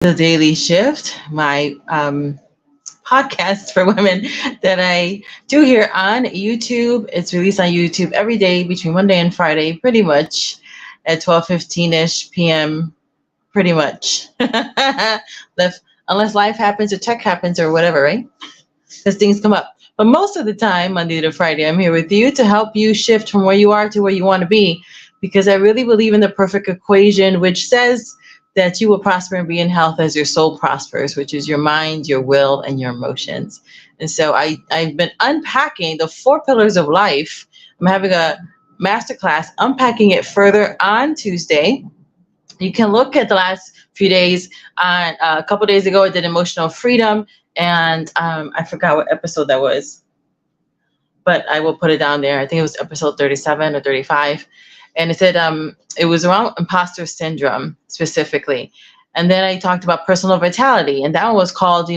The Daily Shift, my podcast for women that I do here on YouTube. It's released on YouTube every day between Monday and Friday, pretty much at 12:15ish p.m. Pretty much, unless life happens or tech happens or whatever, right? Because things come up. But most of the time, Monday to Friday, I'm here with you to help you shift from where you are to where you want to be. Because I really believe in the perfect equation, which says that you will prosper and be in health as your soul prospers, which is your mind, your will, and your emotions. And so I've been unpacking the four pillars of life. I'm having a masterclass unpacking it further on Tuesday. You can look at the last few days. On a couple days ago, I did emotional freedom, and I forgot what episode that was, but I will put it down there. I think it was episode 37 or 35. And it said it was around imposter syndrome specifically. And then I talked about personal vitality, and that one was called,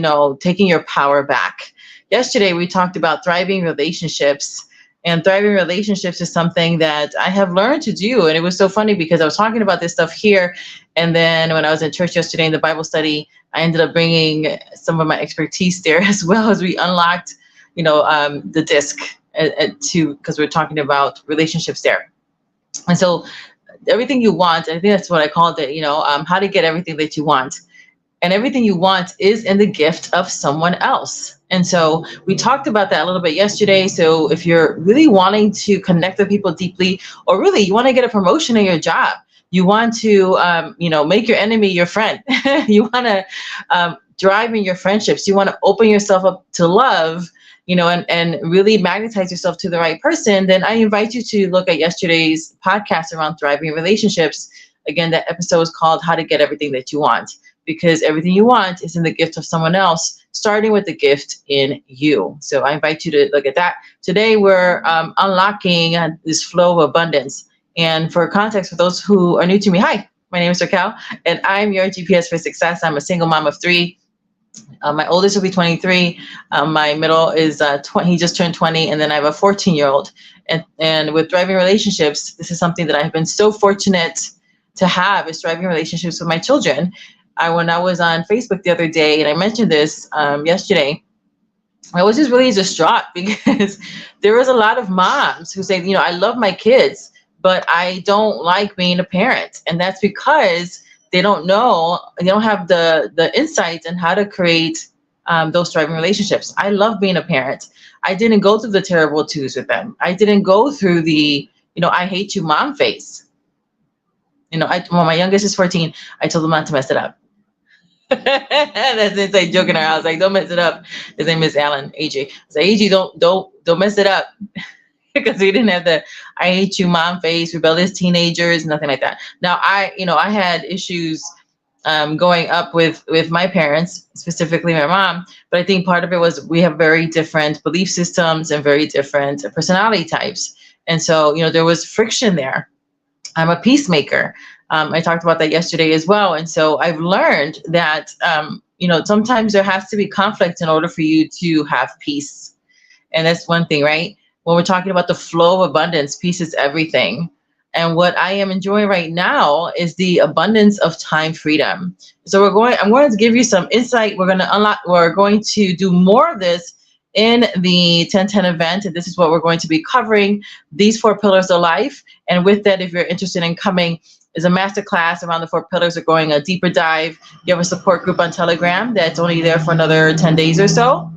taking your power back. Yesterday, we talked about thriving relationships. And thriving relationships is something that I have learned to do. And it was so funny because I was talking about this stuff here. And then when I was in church yesterday in the Bible study, I ended up bringing some of my expertise there as well as we unlocked, the disc because we're talking about relationships there. And so everything you want, I think that's what I called it, how to get everything that you want. And everything you want is in the gift of someone else. And so we talked about that a little bit yesterday. So if you're really wanting to connect with people deeply, or really you want to get a promotion in your job, you want to, make your enemy your friend. You want to drive in your friendships. You want to open yourself up to love, and really magnetize yourself to the right person. Then I invite you to look at yesterday's podcast around thriving relationships. Again, that episode is called How to Get Everything That You Want. Because everything you want is in the gift of someone else, starting with the gift in you. So I invite you to look at that. Today, we're unlocking this flow of abundance. And for context, for those who are new to me, hi, my name is Raquel, and I'm your GPS for success. I'm a single mom of three. My oldest will be 23. My middle is 20. He just turned 20. And then I have a 14-year-old. And with thriving relationships, this is something that I've been so fortunate to have, is thriving relationships with my children. When I was on Facebook the other day, and I mentioned this yesterday, I was just really distraught because there was a lot of moms who say, I love my kids, but I don't like being a parent. And that's because they don't have the insights on how to create those thriving relationships. I love being a parent. I didn't go through the terrible twos with them. I didn't go through the, I hate you mom phase. When my youngest is 14, I told him not to mess it up. That's inside joke in our house. Like, don't mess it up. His name is Alan, AJ. I said, AJ, don't mess it up. Because we didn't have the I hate you mom face, rebellious teenagers, nothing like that. Now I had issues going up with my parents, specifically my mom, but I think part of it was we have very different belief systems and very different personality types. And so, there was friction there. I'm a peacemaker. I talked about that yesterday as well. And so I've learned that, sometimes there has to be conflict in order for you to have peace. And that's one thing, right? When we're talking about the flow of abundance, peace is everything. And what I am enjoying right now is the abundance of time freedom. So I'm going to give you some insight. We're going to do more of this in the 1010 event. And this is what we're going to be covering, these four pillars of life. And with that, if you're interested in coming, is a masterclass around the four pillars. We're going a deeper dive. You have a support group on Telegram that's only there for another 10 days or so.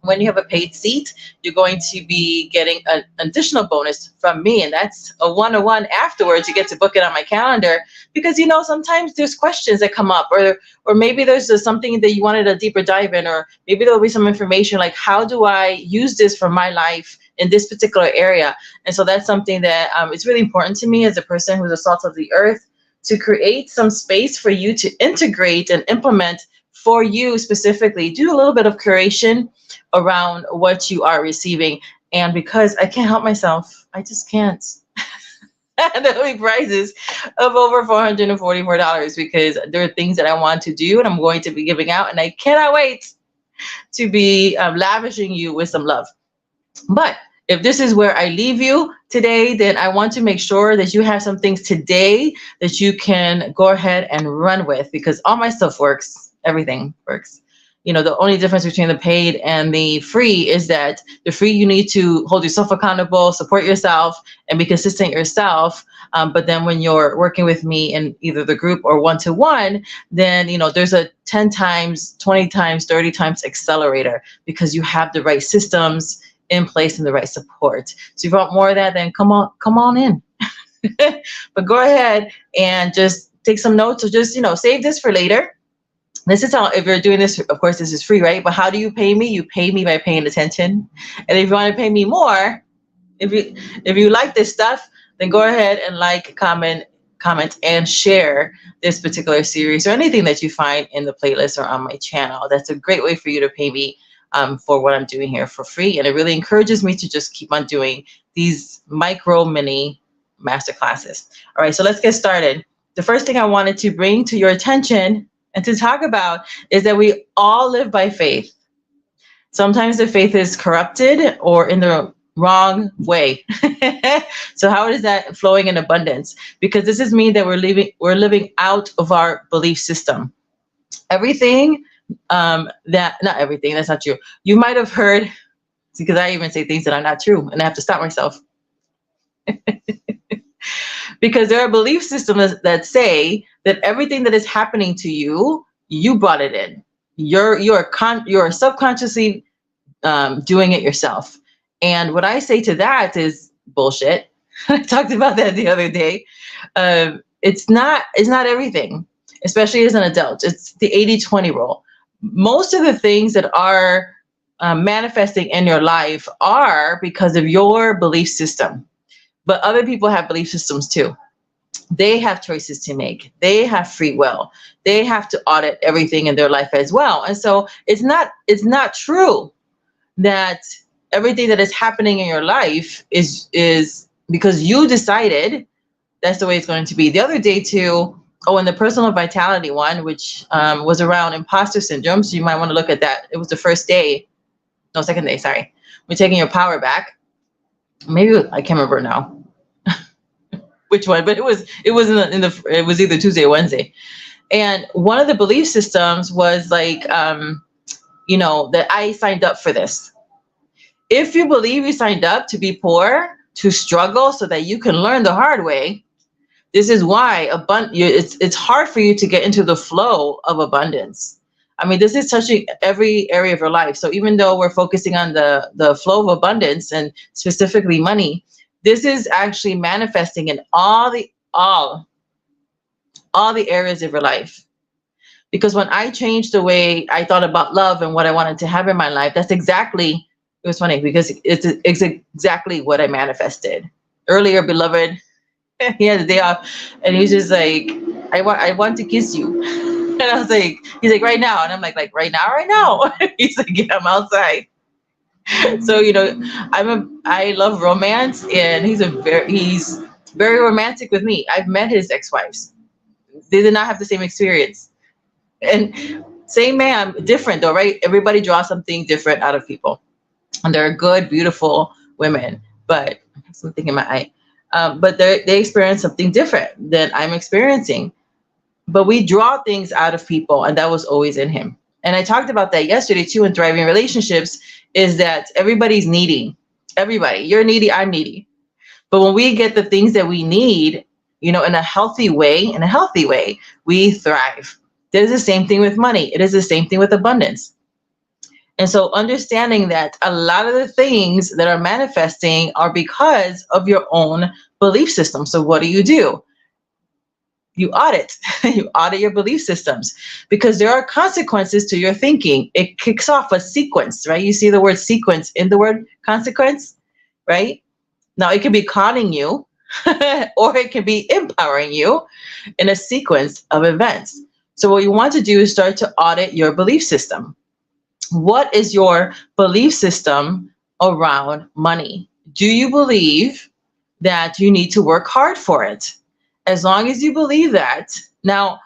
When you have a paid seat, you're going to be getting an additional bonus from me. And that's a one-on-one afterwards. You get to book it on my calendar because, sometimes there's questions that come up or maybe there's something that you wanted a deeper dive in, or maybe there'll be some information like, how do I use this for my life in this particular area? And so that's something that it's really important to me as a person who's a salt of the earth, to create some space for you to integrate and implement for you specifically. Do a little bit of curation around what you are receiving. And because I can't help myself, I just can't. The only prices of over $444 because there are things that I want to do and I'm going to be giving out, and I cannot wait to be lavishing you with some love. But If this is where I leave you today, then I want to make sure that you have some things today that you can go ahead and run with, because all my stuff works. Everything works. The only difference between the paid and the free is that the free, you need to hold yourself accountable, support yourself, and be consistent yourself. But then when you're working with me in either the group or one-to-one, then, there's a 10 times, 20 times, 30 times accelerator, because you have the right systems in place and the right support. So if you want more of that, then come on in. But go ahead and just take some notes, or just, save this for later. This is how, if you're doing this, of course, this is free, right? But how do you pay me? You pay me by paying attention. And if you want to pay me more, if you like this stuff, then go ahead and like, comment, and share this particular series or anything that you find in the playlist or on my channel. That's a great way for you to pay me for what I'm doing here for free. And it really encourages me to just keep on doing these micro mini masterclasses. All right, so let's get started. The first thing I wanted to bring to your attention and to talk about is that we all live by faith. Sometimes the faith is corrupted or in the wrong way. So how is that flowing in abundance? Because this is mean that we're living out of our belief system. Everything not everything, that's not true. You might have heard, because I even say things that are not true, and I have to stop myself. Because there are belief systems that say that everything that is happening to you, you brought it in. You're subconsciously doing it yourself. And what I say to that is bullshit. I talked about that the other day. It's not everything, especially as an adult. It's the 80-20 rule. Most of the things that are manifesting in your life are because of your belief system. But other people have belief systems too. They have choices to make. They have free will. They have to audit everything in their life as well. And so it's not true that everything that is happening in your life is because you decided that's the way it's going to be. The other day too, and the personal vitality one, which was around imposter syndrome. So you might want to look at that. It was the second day, sorry. We're taking your power back. Maybe I can't remember now which one, but it was it was either Tuesday or Wednesday. And one of the belief systems was like, that I signed up for this. If you believe you signed up to be poor, to struggle so that you can learn the hard way, this is why it's hard for you to get into the flow of abundance. I mean, this is touching every area of your life. So even though we're focusing on the flow of abundance and specifically money, this is actually manifesting in all the areas of your life. Because when I changed the way I thought about love and what I wanted to have in my life, it was funny because it's exactly what I manifested. Earlier, beloved, he had a day off and he's just like, I want to kiss you. And I was like, he's like, right now. And I'm like right now. He's like, yeah, I'm outside. So, I love romance, and he's very romantic with me. I've met his ex-wives. They did not have the same experience. And same man, different though, right? Everybody draws something different out of people. And they're good, beautiful women, but something in my eye. But they experience something different than I'm experiencing. But we draw things out of people, and that was always in him. And I talked about that yesterday too in Thriving Relationships, is that everybody's needy. Everybody, you're needy, I'm needy. But when we get the things that we need, in a healthy way, we thrive. There's the same thing with money. It is the same thing with abundance. And so understanding that a lot of the things that are manifesting are because of your own belief system. So what do? You audit. You audit your belief systems, because there are consequences to your thinking. It kicks off a sequence, right? You see the word sequence in the word consequence, right? Now it can be conning you or it can be empowering you in a sequence of events. So what you want to do is start to audit your belief system. What is your belief system around money? Do you believe that you need to work hard for it? As long as you believe that. Now,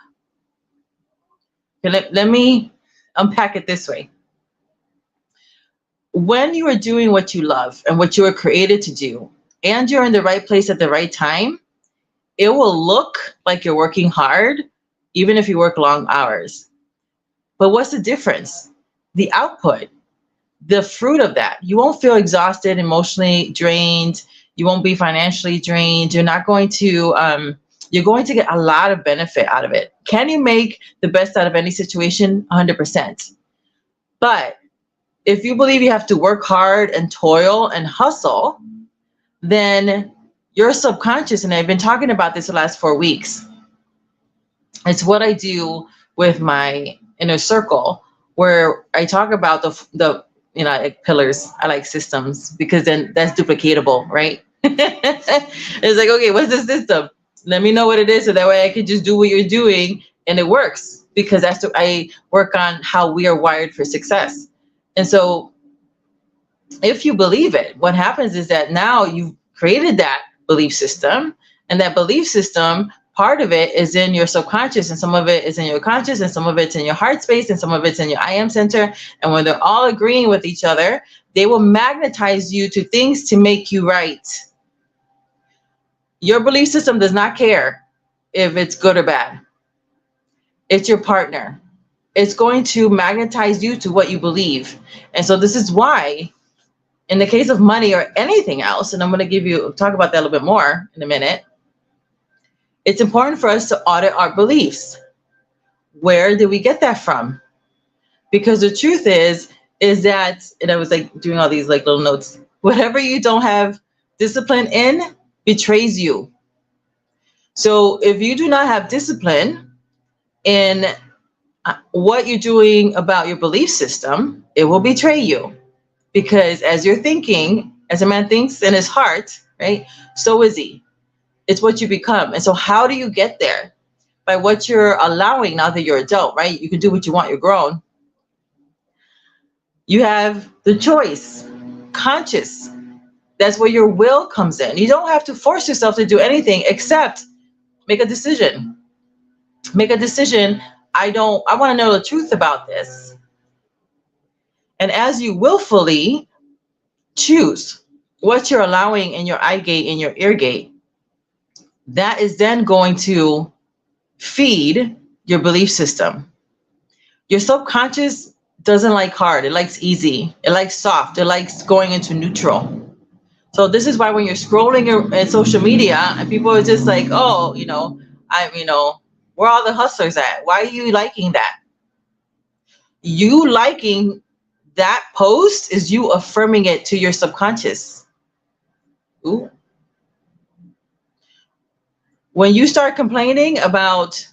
let me unpack it this way. when you are doing what you love and what you were created to do, and you're in the right place at the right time, it will look like you're working hard, even if you work long hours. But what's the difference? The output, the fruit of that. You won't feel exhausted, emotionally drained. You won't be financially drained. You're going to get a lot of benefit out of it. Can you make the best out of any situation? 100%. But if you believe you have to work hard and toil and hustle, then your subconscious, and I've been talking about this the last 4 weeks, it's what I do with my inner circle, where I talk about the like pillars. I like systems because then that's duplicatable, right? It's like, okay, what's the system? Let me know what it is, so that way I can just do what you're doing and it works, because I work on how we are wired for success. And so if you believe it, what happens is that now you've created that belief system, and that belief system, part of it is in your subconscious, and some of it is in your conscious, and some of it's in your heart space, and some of it's in your I am center. And when they're all agreeing with each other, they will magnetize you to things to make you right. Your belief system does not care if it's good or bad. It's your partner. It's going to magnetize you to what you believe. And so this is why, in the case of money or anything else, and I'm going to talk about that a little bit more in a minute, it's important for us to audit our beliefs. Where did we get that from? Because the truth is that, and I was like doing all these like little notes, whatever you don't have discipline in betrays you. So if you do not have discipline in what you're doing about your belief system, it will betray you. Because as you're thinking, as a man thinks in his heart, right, so is he. It's what you become. And so how do you get there? By what you're allowing now that you're adult, right? You can do what you want, you're grown. You have the choice, conscious. That's where your will comes in. You don't have to force yourself to do anything except make a decision. Make a decision. I want to know the truth about this. And as you willfully choose what you're allowing in your eye gate, in your ear gate, that is then going to feed your belief system. Your subconscious doesn't like hard. It likes easy. It likes soft. It likes going into neutral. So this is why when you're scrolling in social media and people are just like, oh, where are all the hustlers at? Why are you liking that? You liking that post is you affirming it to your subconscious. Ooh. When you start complaining about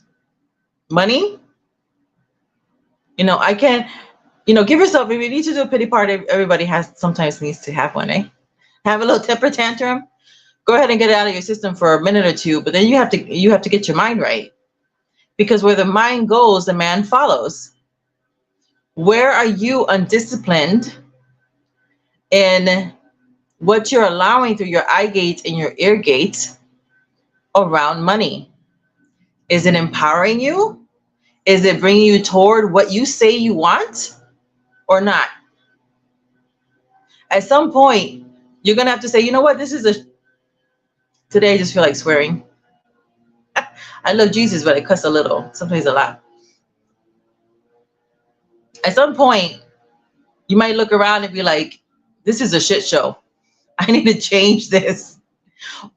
money, I can't, give yourself, if you need to do a pity party, everybody sometimes needs to have one, eh? Have a little temper tantrum. Go ahead and get it out of your system for a minute or two, but then you have to get your mind right. Because where the mind goes, the man follows. Where are you undisciplined in what you're allowing through your eye gates and your ear gates around money? Is it empowering you? Is it bringing you toward what you say you want or not? At some point, you're going to have to say, you know what, today I just feel like swearing. I love Jesus, but I cuss a little, sometimes a lot. At some point, you might look around and be like, this is a shit show. I need to change this.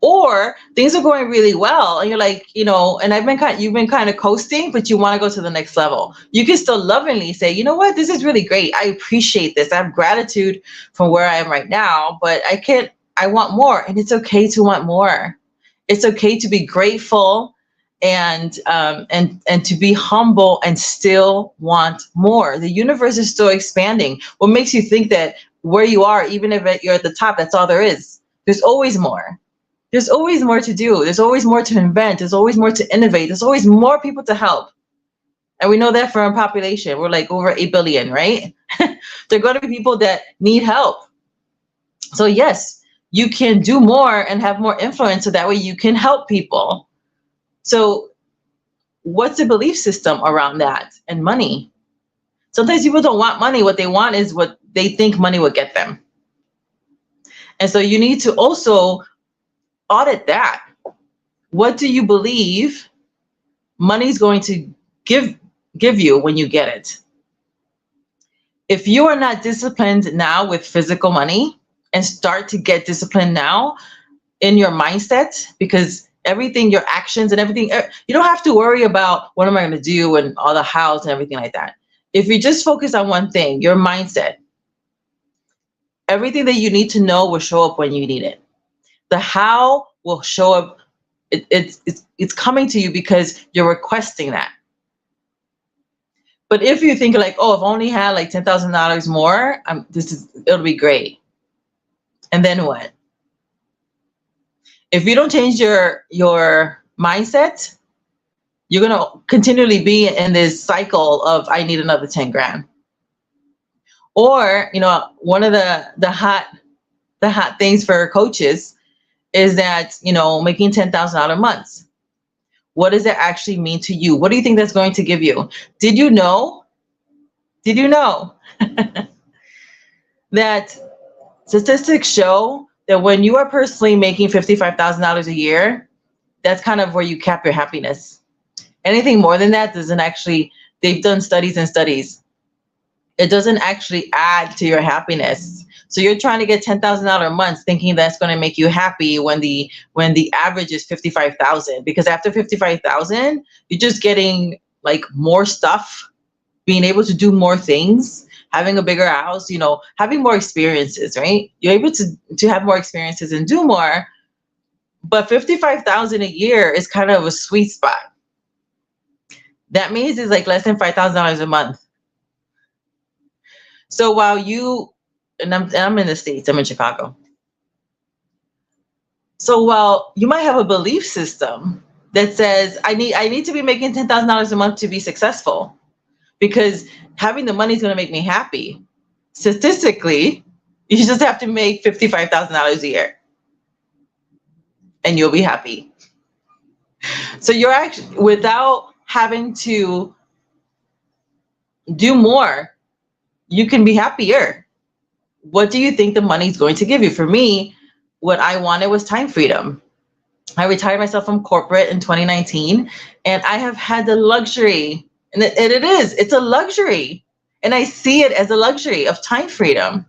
Or things are going really well and you're like, and you've been kind of coasting, but you want to go to the next level. You can still lovingly say, you know what, this is really great. I appreciate this. I have gratitude from where I am right now, but I want more. And it's okay to want more. It's okay to be grateful and to be humble and still want more. The universe is still expanding. What makes you think that where you are, even if you're at the top, that's all there is? There's always more. There's always more to do. There's always more to invent. There's always more to innovate. There's always more people to help. And we know that from our population. We're like over 8 billion, right? There are going to be people that need help. So yes, you can do more and have more influence so that way you can help people. So what's the belief system around that and money? Sometimes people don't want money. What they want is what they think money will get them. And so you need to also audit that. What do you believe money's going to give you when you get it? If you are not disciplined now with physical money, and start to get disciplined now in your mindset, because everything, your actions and everything, you don't have to worry about what am I going to do and all the hows and everything like that. If you just focus on one thing, your mindset, everything that you need to know will show up when you need it. The how will show up. It's coming to you because you're requesting that. But if you think like, oh, if I only had like $10,000 more, it'll be great. And then what? If you don't change your mindset, you're going to continually be in this cycle of, I need another 10 grand. Or, one of the hot things for coaches is that, making $10,000 months. What does that actually mean to you? What do you think that's going to give you? Did you know that statistics show that when you are personally making $55,000 a year, that's kind of where you cap your happiness. Anything more than that doesn't actually, they've done studies and studies. It doesn't actually add to your happiness. So you're trying to get $10,000 months thinking that's going to make you happy when the average is $55,000, because after $55,000, you're just getting like more stuff, being able to do more things, having a bigger house, having more experiences, right? You're able to have more experiences and do more, but $55,000 a year is kind of a sweet spot. That means it's like less than $5,000 a month. So while I'm in the States, I'm in Chicago. So while you might have a belief system that says, I need to be making $10,000 a month to be successful, because having the money is going to make me happy. Statistically, you just have to make $55,000 a year and you'll be happy. So you're actually, without having to do more, you can be happier. What do you think the money is going to give you? For me, what I wanted was time freedom. I retired myself from corporate in 2019, and I have had the luxury, and it's a luxury, and I see it as a luxury of time freedom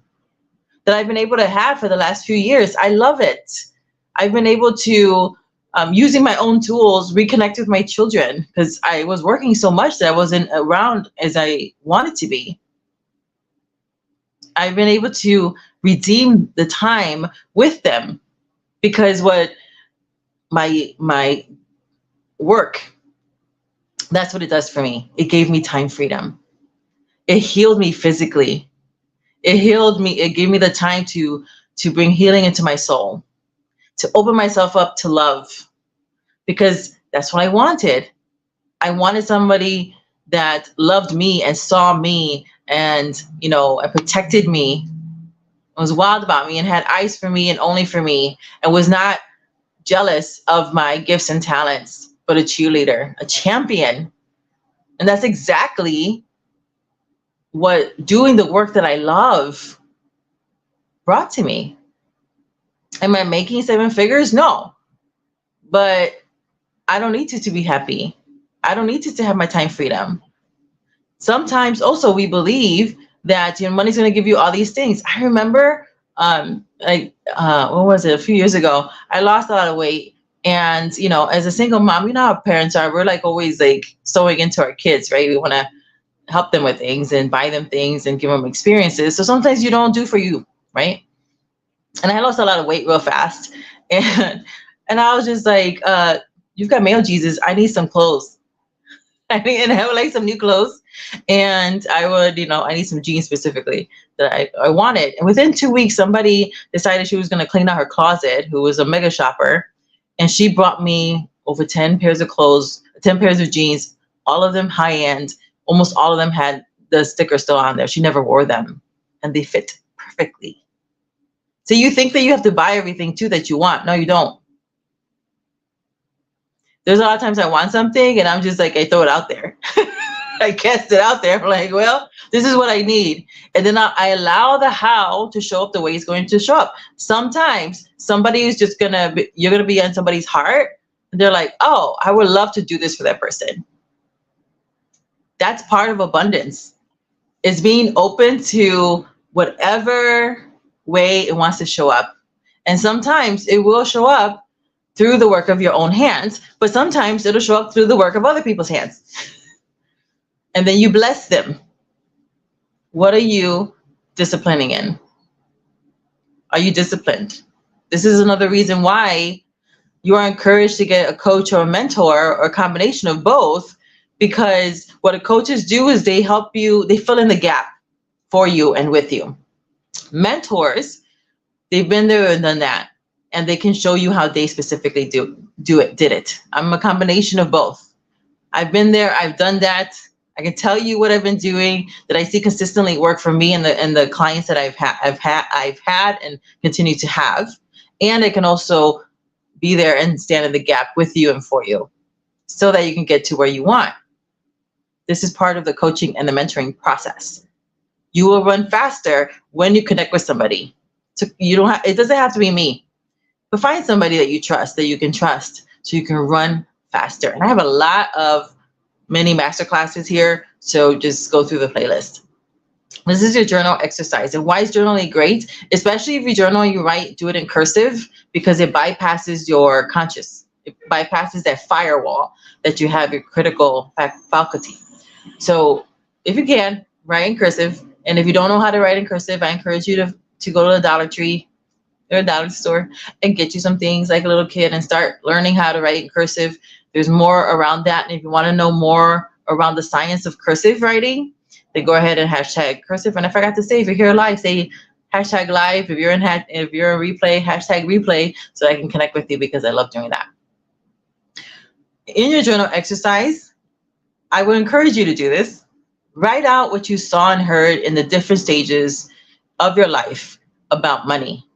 that I've been able to have for the last few years. I love it. I've been able to, using my own tools, reconnect with my children, because I was working so much that I wasn't around as I wanted to be. I've been able to redeem the time with them, because what my work, that's what it does for me. It gave me time freedom. It healed me physically. It healed me. It gave me the time to bring healing into my soul, to open myself up to love, because that's what I wanted. I wanted somebody that loved me and saw me and, protected me, was wild about me and had eyes for me and only for me, and was not jealous of my gifts and talents, but a cheerleader, a champion. And that's exactly what doing the work that I love brought to me. Am I making 7 figures? No, but I don't need to be happy. I don't need to have my time freedom. Sometimes also we believe that money's going to give you all these things. I remember, what was it? A few years ago, I lost a lot of weight, and as a single mom, how parents are. We're like always like sewing into our kids, right? We want to help them with things and buy them things and give them experiences. So sometimes you don't do for you, right? And I lost a lot of weight real fast, and I was just like, "You've got male Jesus. I need some clothes." And I would like some new clothes, and I would, I need some jeans specifically that I wanted. And within 2 weeks, somebody decided she was going to clean out her closet, who was a mega shopper, and she brought me over 10 pairs of clothes, 10 pairs of jeans, all of them high end. Almost all of them had the sticker still on there. She never wore them, and they fit perfectly. So you think that you have to buy everything too that you want. No, you don't. There's a lot of times I want something and I'm just like, I throw it out there. I cast it out there. I'm like, well, this is what I need. And then I allow the how to show up the way it's going to show up. Sometimes somebody is just you're going to be on somebody's heart. And they're like, oh, I would love to do this for that person. That's part of abundance. It's being open to whatever way it wants to show up. And sometimes it will show up through the work of your own hands, but sometimes it'll show up through the work of other people's hands. And then you bless them. What are you disciplining in? Are you disciplined? This is another reason why you are encouraged to get a coach or a mentor or a combination of both, because what coaches do is they help you, they fill in the gap for you and with you. Mentors, they've been there and done that, and they can show you how they specifically did it. I'm a combination of both. I've been there, I've done that. I can tell you what I've been doing that I see consistently work for me and the clients that I've had and continue to have. And I can also be there and stand in the gap with you and for you so that you can get to where you want. This is part of the coaching and the mentoring process. You will run faster when you connect with somebody. So it doesn't have to be me, but find somebody that you trust, that you can trust, so you can run faster. And I have a lot of mini masterclasses here, so just go through the playlist. This is your journal exercise. And why is journaling great? Especially if you journal, you write, do it in cursive, because it bypasses your conscious. It bypasses that firewall that you have, your critical faculty. So if you can, write in cursive. And if you don't know how to write in cursive, I encourage you to go to the Dollar Tree or a dollar store and get you some things like a little kid and start learning how to write in cursive. There's more around that. And if you want to know more around the science of cursive writing, then go ahead and hashtag cursive. And I forgot to say, if you're here live, say hashtag live. If you're in replay, hashtag replay, so I can connect with you, because I love doing that. In your journal exercise, I would encourage you to do this. Write out what you saw and heard in the different stages of your life about money.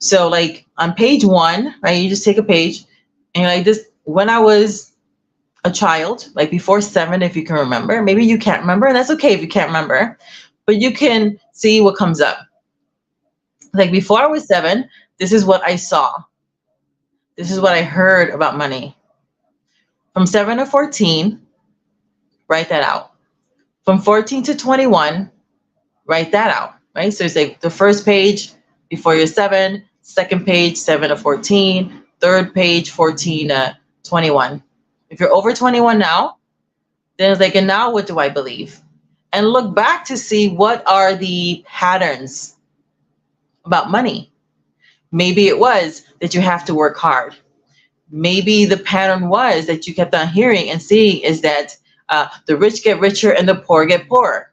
So like on page 1, right, you just take a page and you're like, this, when I was a child, like before 7, if you can remember. Maybe you can't remember, and that's okay if you can't remember, but you can see what comes up. Like before I was 7, this is what I saw. This is what I heard about money. From 7 to 14, write that out. From 14 to 21, write that out, right? So it's like the first page before you're 7, second page 7 to 14, third page 14 to 21. If you're over 21 now, then it's like, and now what do I believe? And look back to see what are the patterns about money. Maybe it was that you have to work hard. Maybe the pattern was that you kept on hearing and seeing is that the rich get richer and the poor get poorer.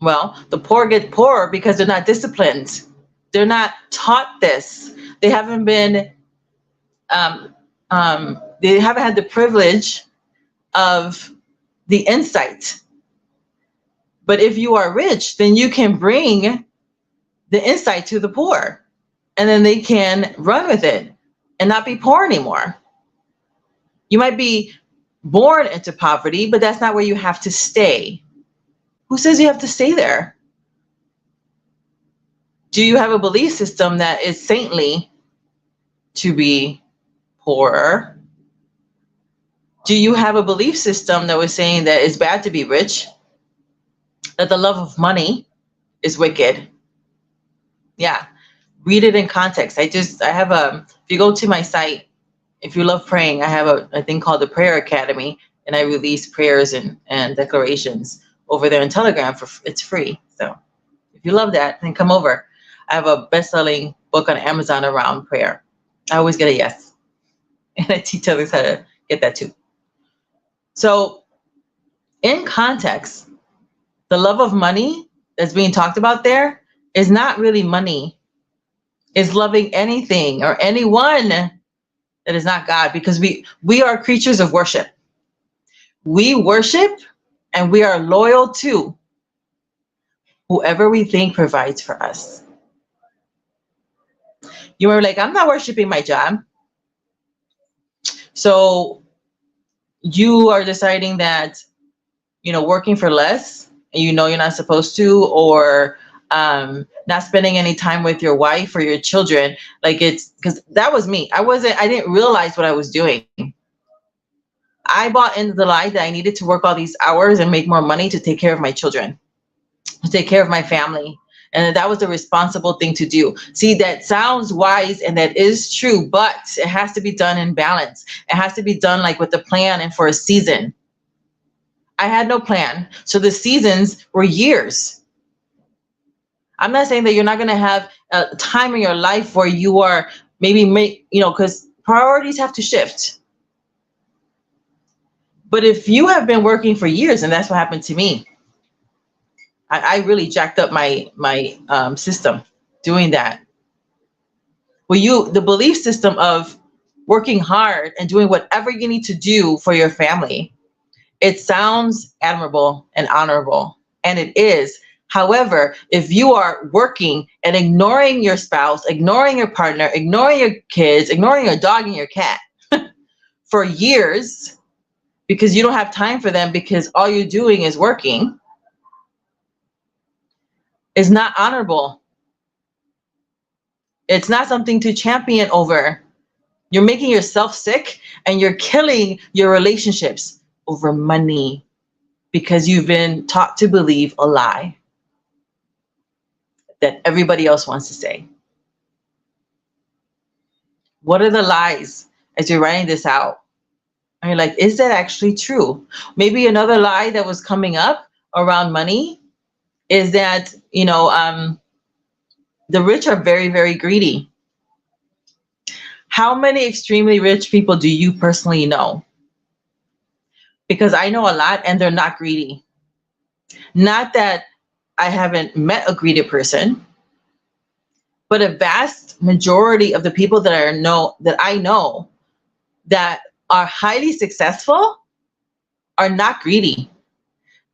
Well, the poor get poorer because they're not disciplined. They're not taught this. They haven't been they haven't had the privilege of the insight. But if you are rich, then you can bring the insight to the poor, and then they can run with it and not be poor anymore. You might be born into poverty, but that's not where you have to stay. Who says you have to stay there? Do you have a belief system that is saintly to be poorer? Do you have a belief system that was saying that it's bad to be rich? That the love of money is wicked? Yeah, read it in context. I have if you go to my site, if you love praying, I have a thing called the Prayer Academy, and I release prayers and declarations over there in Telegram it's free. So if you love that, then come over. I have a best-selling book on Amazon around prayer. I always get a yes. And I teach others how to get that too. So in context, the love of money that's being talked about there is not really money. It's loving anything or anyone that is not God, because we are creatures of worship. We worship and we are loyal to whoever we think provides for us. You were like, I'm not worshiping my job. So you are deciding that, working for less, and you're not supposed to, or not spending any time with your wife or your children. Like, it's because that was me. I didn't realize what I was doing. I bought into the lie that I needed to work all these hours and make more money to take care of my children, to take care of my family. And that was the responsible thing to do. See, that sounds wise and that is true, but it has to be done in balance. It has to be done like with a plan and for a season. I had no plan. So the seasons were years. I'm not saying that you're not going to have a time in your life where you are maybe because priorities have to shift. But if you have been working for years, and that's what happened to me, I really jacked up my system doing that. Well, the belief system of working hard and doing whatever you need to do for your family, it sounds admirable and honorable, and it is. However, if you are working and ignoring your spouse, ignoring your partner, ignoring your kids, ignoring your dog and your cat for years because you don't have time for them because all you're doing is working, is not honorable. It's not something to champion over. You're making yourself sick and you're killing your relationships over money because you've been taught to believe a lie that everybody else wants to say. What are the lies as you're writing this out? And you're like, is that actually true? Maybe another lie that was coming up around money is that, the rich are very, very greedy. How many extremely rich people do you personally know? Because I know a lot and they're not greedy. Not that I haven't met a greedy person, but a vast majority of the people that I know that are highly successful are not greedy.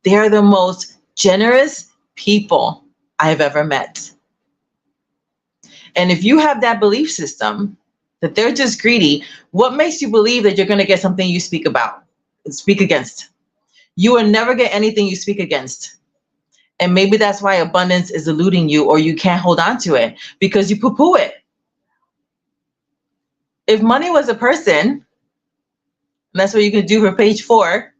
They are the most generous people I have ever met. And if you have that belief system that they're just greedy, what makes you believe that you're going to get something you speak against? You will never get anything you speak against. And maybe that's why abundance is eluding you, or you can't hold on to it because you poo-poo it. If money was a person, and that's what you can do for page 4.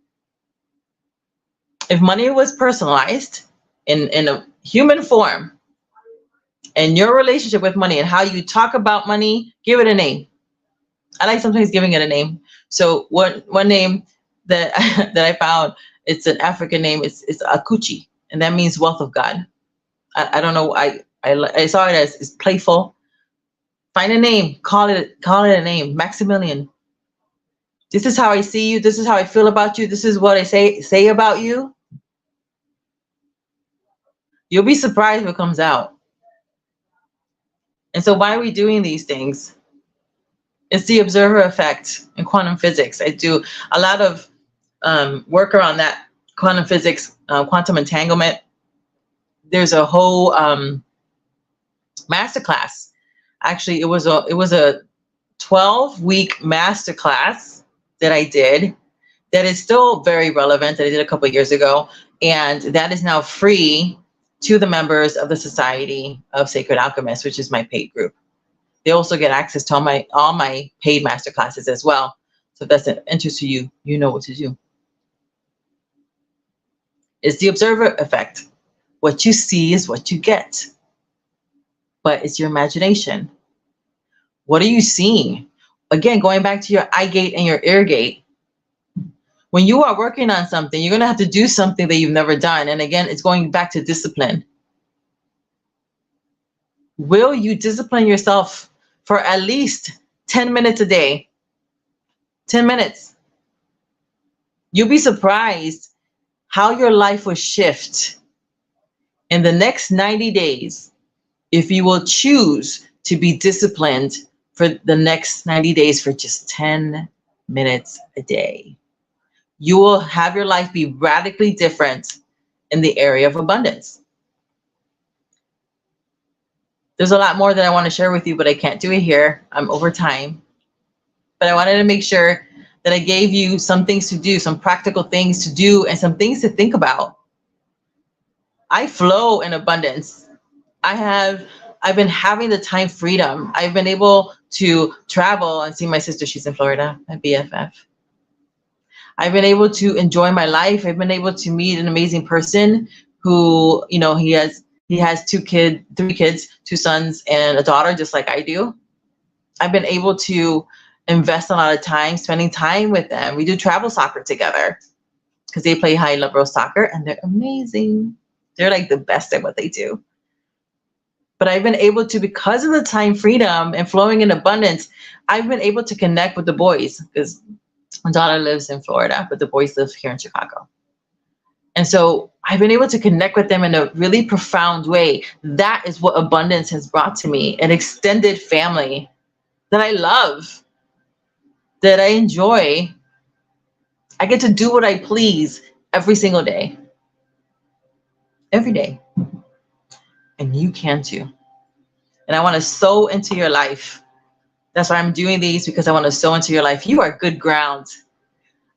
If money was personalized in a human form, and your relationship with money and how you talk about money, give it a name. I like sometimes giving it a name. So one name that that I found, it's an African name. It's Akuchi, and that means wealth of God. I don't know. I saw it as it's playful. Find a name. Call it a name. Maximilian. This is how I see you. This is how I feel about you. This is what I say about you. You'll be surprised what comes out. And so why are we doing these things? It's the observer effect in quantum physics. I do a lot of work around that quantum physics, quantum entanglement. There's a whole masterclass. Actually, it was a 12-week masterclass that I did that is still very relevant, that I did a couple of years ago. And that is now free to the members of the Society of Sacred Alchemists, which is my paid group. They also get access to all my paid masterclasses as well. So if that's an interest to you, you know what to do. It's the observer effect. What you see is what you get. But it's your imagination. What are you seeing? Again, going back to your eye gate and your ear gate. When you are working on something, you're going to have to do something that you've never done. And again, it's going back to discipline. Will you discipline yourself for at least 10 minutes a day? 10 minutes. You'll be surprised how your life will shift in the next 90 days if you will choose to be disciplined for the next 90 days for just 10 minutes a day. You will have your life be radically different in the area of abundance. There's a lot more that I want to share with you, but I can't do it here. I'm over time. But I wanted to make sure that I gave you some things to do, some practical things to do, and some things to think about. I flow in abundance. I've been having the time freedom. I've been able to travel and see my sister. She's in Florida, my BFF. I've been able to enjoy my life. I've been able to meet an amazing person who, you know, he has 3 kids, 2 sons and a daughter, just like I do. I've been able to invest a lot of time spending time with them. We do travel soccer together because they play high level soccer and they're amazing. They're like the best at what they do. But I've been able to, because of the time freedom and flowing in abundance, I've been able to connect with the boys because my daughter lives in Florida, but the boys live here in Chicago. And so I've been able to connect with them in a really profound way. That is what abundance has brought to me, an extended family that I love, that I enjoy. I get to do what I please every single day. Every day. And you can too. And I want to sow into your life. That's why I'm doing these, because I want to sow into your life. You are good ground.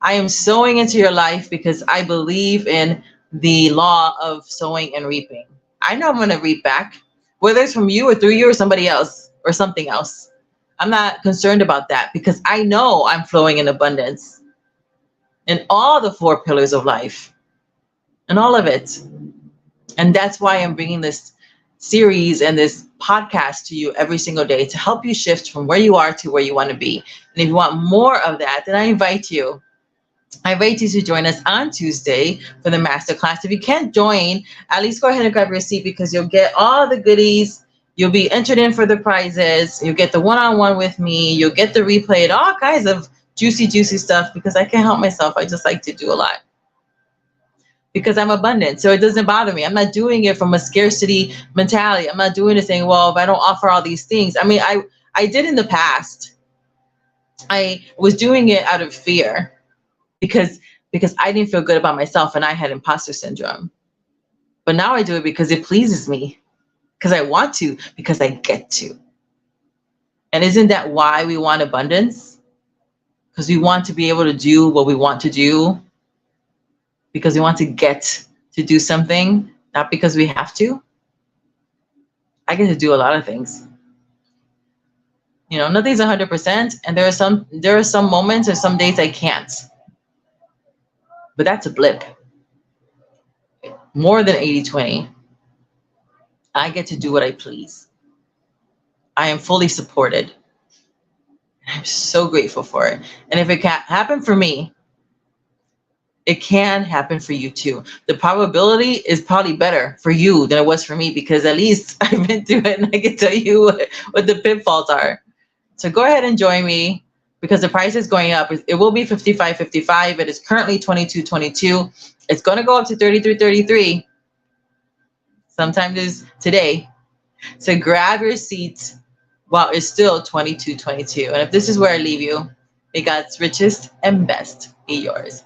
I am sowing into your life because I believe in the law of sowing and reaping. I know I'm going to reap back, whether it's from you or through you or somebody else or something else. I'm not concerned about that because I know I'm flowing in abundance in all the 4 pillars of life and all of it. And that's why I'm bringing this series and this podcast to you every single day to help you shift from where you are to where you want to be. And if you want more of that, then I invite you to join us on Tuesday for the masterclass. If you can't join, at least go ahead and grab your seat because you'll get all the goodies. You'll be entered in for the prizes. You'll get the one-on-one with me. You'll get the replay and all kinds of juicy stuff because I can't help myself. I just like to do a lot because I'm abundant. So it doesn't bother me. I'm not doing it from a scarcity mentality. I'm not doing it saying, well, if I don't offer all these things. I mean, I did in the past. I was doing it out of fear. Because I didn't feel good about myself and I had imposter syndrome. But now I do it because it pleases me, because I want to, because I get to. And isn't that why we want abundance? Because we want to be able to do what we want to do, because we want to get to do something, not because we have to. I get to do a lot of things. You know, nothing's 100%, and there are some moments or some days I can't. But that's a blip. More than 80-20. I get to do what I please. I am fully supported. I'm so grateful for it. And if it can't happen for me, it can happen for you too. The probability is probably better for you than it was for me because at least I've been through it and I can tell you what the pitfalls are. So go ahead and join me. Because the price is going up. It will be $55.55. It is currently $22.22. It's going to go up to $33.33 sometime today. So grab your seats while it's still $22.22. And if this is where I leave you, may God's richest and best be yours.